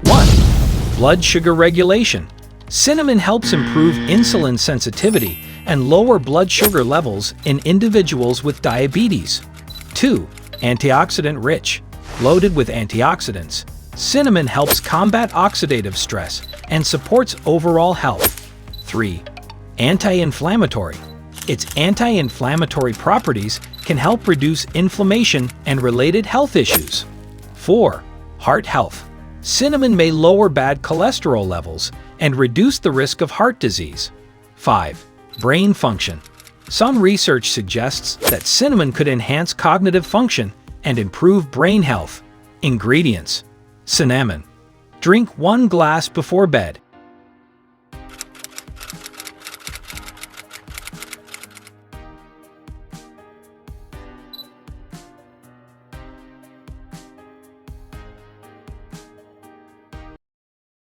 1. Blood sugar regulation. Cinnamon helps improve insulin sensitivity and lower blood sugar levels in individuals with diabetes. 2. Antioxidant rich. Loaded with antioxidants, cinnamon helps combat oxidative stress and supports overall health. 3. Anti-inflammatory. Its anti-inflammatory properties can help reduce inflammation and related health issues. 4. Heart health. Cinnamon may lower bad cholesterol levels and reduce the risk of heart disease. 5. Brain function. Some research suggests that cinnamon could enhance cognitive function and improve brain health. Ingredients: cinnamon. Drink 1 glass before bed.